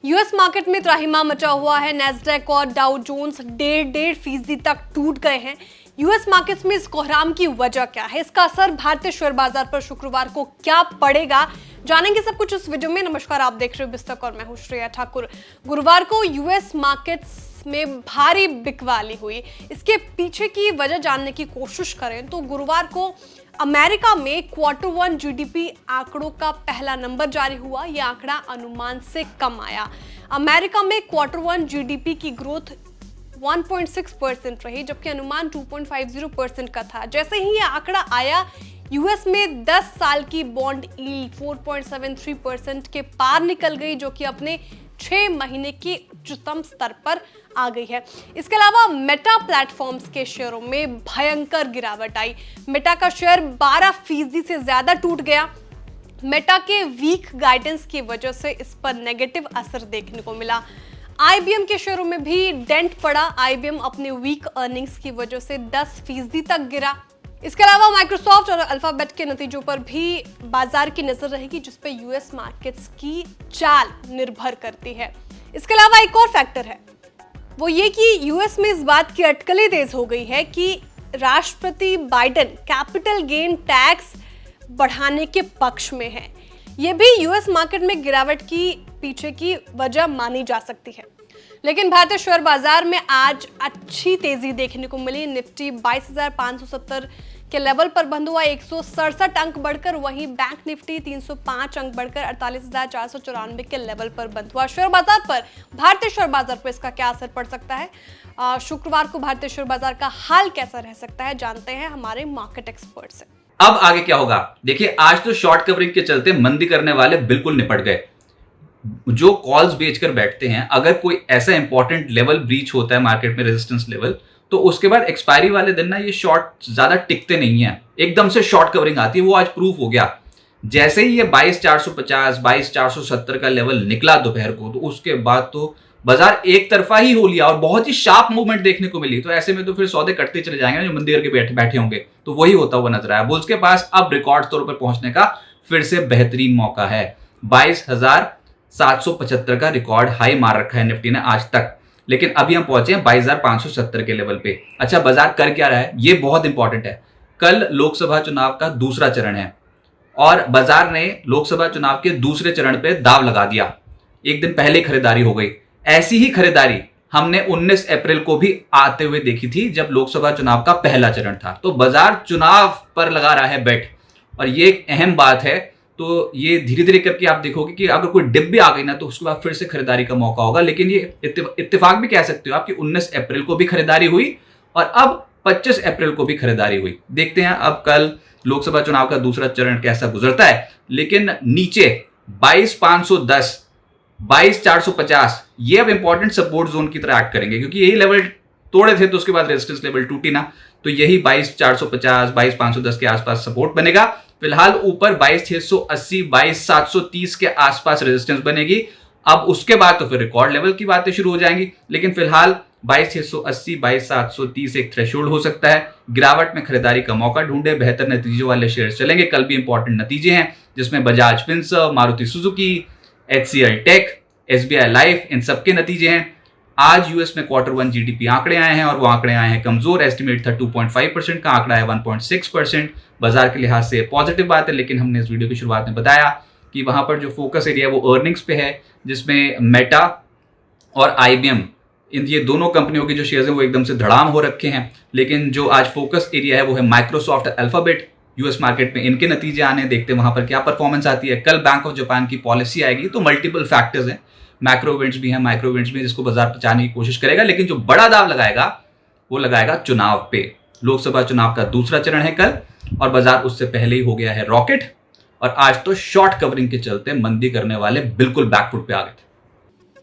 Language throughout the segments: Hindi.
यूएस मार्केट में त्राहिमाम मचा हुआ है। नैस्डैक और डाउ जोन्स 1.5% तक टूट गए हैं। यूएस मार्केट्स में इस कोहराम की वजह क्या है, इसका असर भारतीय शेयर बाजार पर शुक्रवार को क्या पड़ेगा, जानेंगे सब कुछ इस वीडियो में। नमस्कार, आप देख रहे हो बिस्तक और मैं हूं श्रेया ठाकुर। गुरुवार को यूएस मार्केट्स में भारी बिकवाली हुई। इसके पीछे की वजह जानने की कोशिश करें तो गुरुवार को अमेरिका में Q1 जीडीपी आंकड़ों का पहला नंबर जारी हुआ। यह आंकड़ा अनुमान से कम आया। अमेरिका में Q1 जीडीपी की ग्रोथ 1.6% रही, जबकि अनुमान 2.50% का था। जैसे ही यह आंकड़ा आया, यूएस में 10 साल की बॉन्ड यील्ड 4.73% के पार निकल गई, जो कि अपने 6 महीने के उच्चतम स्तर पर आ गई है। इसके अलावा मेटा प्लेटफॉर्म्स के शेयरों में भयंकर गिरावट आई। मेटा का शेयर 12% से ज्यादा टूट गया। मेटा के वीक गाइडेंस की वजह से इस पर नेगेटिव असर देखने को मिला। आईबीएम के शेयरों में भी डेंट पड़ा। आईबीएम अपने वीक अर्निंग्स की वजह से 10% तक गिरा। इसके अलावा माइक्रोसॉफ्ट और अल्फाबेट के नतीजों पर भी बाजार की नजर रहेगी, जिस पर यूएस मार्केट्स की चाल निर्भर करती है। इसके अलावा एक और फैक्टर है, वो ये कि यूएस में इस बात की अटकलें तेज हो गई है कि राष्ट्रपति बाइडेन कैपिटल गेन टैक्स बढ़ाने के पक्ष में है। ये भी यूएस मार्केट में गिरावट की पीछे की वजह मानी जा सकती है। लेकिन भारतीय शेयर बाजार में आज अच्छी तेजी देखने को मिली। निफ्टी 22,570 के लेवल पर बंद हुआ, 167 अंक बढ़कर। वहीं बैंक निफ्टी 305 अंक बढ़कर 48,494 के लेवल पर बंद हुआ। शेयर बाजार पर, भारतीय शेयर बाजार पर इसका क्या असर पड़ सकता है, शुक्रवार को भारतीय शेयर बाजार का हाल कैसा रह सकता है, जानते हैं हमारे मार्केट एक्सपर्ट से। अब आगे क्या होगा, देखिए आज तो शॉर्ट कवरिंग के चलते मंदी करने वाले बिल्कुल निपट गए। जो कॉल्स बेचकर बैठते हैं, अगर कोई ऐसा इंपॉर्टेंट लेवल ब्रीच होता है मार्केट में, रेजिस्टेंस लेवल, तो उसके बाद एक्सपायरी वाले दिन ना ये शॉर्ट ज्यादा टिकते नहीं है, एकदम से शॉर्ट कवरिंग आती है। वो आज प्रूफ हो गया। जैसे ही ये 22,450 22,470 का लेवल निकला दोपहर को, तो उसके बाद तो बाजार एक तरफा ही हो लिया और बहुत ही शार्प मूवमेंट देखने को मिली। तो ऐसे में तो फिर सौदे कटते चले जाएंगे जो मंदी करके बैठे होंगे। तो वही होता हुआ नजर आया। बुल्स के पास अब रिकॉर्ड तौर पर पहुंचने का फिर से बेहतरीन मौका है। 22,775 का रिकॉर्ड हाई मार रखा है निफ्टी ने आज तक, लेकिन अभी हम पहुंचे हैं 22,570 के लेवल पे। अच्छा, बाजार कर क्या रहा है, ये बहुत इंपॉर्टेंट है। कल लोकसभा चुनाव का दूसरा चरण है और बाजार ने लोकसभा चुनाव के दूसरे चरण पे दाव लगा दिया। एक दिन पहले खरीदारी हो गई। ऐसी ही खरीदारी हमने 19 अप्रैल को भी आते हुए देखी थी, जब लोकसभा चुनाव का पहला चरण था। तो बाजार चुनाव पर लगा रहा है बेट, और ये एक अहम बात है। तो ये धीरे धीरे करके आप देखोगे कि अगर कोई डिप भी आ गई ना, तो उसके बाद फिर से खरीदारी का मौका होगा। लेकिन ये इत्तेफाक भी कह सकते हो आप कि 19 अप्रैल को भी खरीदारी हुई और अब 25 अप्रैल को भी खरीदारी हुई। देखते हैं अब कल लोकसभा चुनाव का दूसरा चरण कैसा गुजरता है। लेकिन नीचे 22,510 22,450 ये अब इंपॉर्टेंट सपोर्ट जोन की तरह एक्ट करेंगे, क्योंकि यही लेवल तोड़े थे तो उसके बाद रेजिस्टेंस लेवल टूटी ना। तो यही 22,450 22,510 के आसपास सपोर्ट बनेगा। फिलहाल ऊपर 22,680 22,730 के आसपास रेजिस्टेंस बनेगी। अब उसके बाद तो फिर रिकॉर्ड लेवल की बातें शुरू हो जाएंगी। लेकिन फिलहाल 22,680 22,730 एक थ्रेशोल्ड हो सकता है। गिरावट में खरीदारी का मौका ढूंढे, बेहतर नतीजों वाले शेयर चलेंगे। कल भी इंपॉर्टेंट नतीजे हैं, जिसमें Bajaj Finserv, Maruti Suzuki, HCL tech, SBI life, इन सबके नतीजे हैं। आज यूएस में Q1 जीडीपी आंकड़े आए हैं और वो आंकड़े आए हैं कमजोर। एस्टिमेट था 2.5% का, आंकड़ा है 1.6%। बाजार के लिहाज से पॉजिटिव बात है, लेकिन हमने इस वीडियो की शुरुआत में बताया कि वहां पर जो फोकस एरिया है वो अर्निंग्स पे है, जिसमें मेटा और आईबीएम, इन ये दोनों कंपनियों के जो शेयर्स हैं वो एकदम से धड़ाम हो रखे हैं। लेकिन जो आज फोकस एरिया है वो है माइक्रोसॉफ्ट, अल्फाबेट। यूएस मार्केट में इनके नतीजे आने हैं, देखते हैं वहां पर क्या परफॉर्मेंस आती है। कल बैंक ऑफ जापान की पॉलिसी आएगी, तो मल्टीपल फैक्टर्स हैं, मैक्रो इवेंट्स भी हैं, माइक्रो इवेंट्स भी, जिसको बाजार बचाने की कोशिश करेगा। लेकिन जो बड़ा दाव लगाएगा वो लगाएगा चुनाव पे। लोकसभा चुनाव का दूसरा चरण है कल, और बाजार उससे पहले ही हो गया है रॉकेट। और आज तो शॉर्ट कवरिंग के चलते मंदी करने वाले बिल्कुल बैकफुट पे आ गए थे।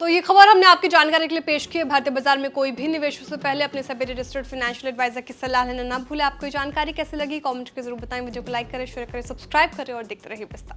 तो ये खबर हमने आपकी जानकारी के लिए पेश की है। भारतीय बाजार में कोई भी निवेश से पहले अपने सभी रजिस्टर्ड फाइनेंशियल एडवाइजर की सलाह लेना ना भूलें। आपको ये जानकारी कैसी लगी, कमेंट करके जरूर बताएं। वीडियो को लाइक करें, शेयर करें, सब्सक्राइब करें और देखते रहिए बिस्तक।